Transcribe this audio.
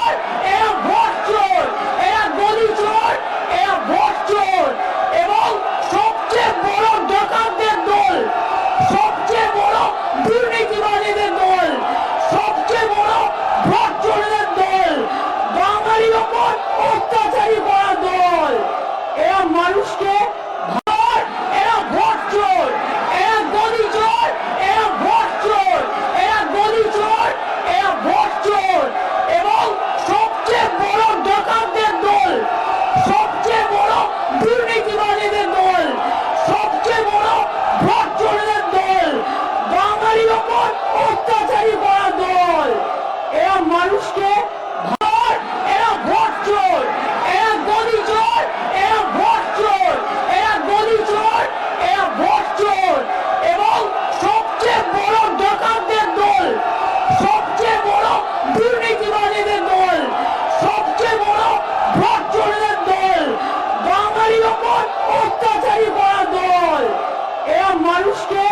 চোর, এরা ভোট চোর, এরা গদি চোর, এরা ভোট চোর এবং সবচেয়ে বড় ডাকাতদের দল, সবচেয়ে বড় দুর্নীতিবাদীদের দল, সবচেয়ে বড় ভোট চোরদের দল, বাঙালির ওপর অত্যাচারী করা দল। এরা মানুষকে এরা ভোট চোর, এরা গদি চোর, এরা ভোট চোর, এরা গদি চোর, এরা ভোট চোর এবং সবচেয়ে বড় ডাকাতদের দল, সবচেয়ে বড় দুর্নীতিবাদীদের দল, সবচেয়ে বড় ভোট চোরদের দল, বাঙালির ওপর অত্যাচারী করা দল। এরা মানুষকে এরা ভোট চোর, এরা গদি চোর, এরা ভোট চোর, এরা গদি চোর, এরা ভোট চোর এবং সবচেয়ে বড় ডাকাতদের দল, সবচেয়ে বড় দুর্নীতিবাদীদের দল, সবচেয়ে বড় ভোট চোরদের দল, বাঙালির ওপর অত্যাচারী করা দল। এরা মানুষকে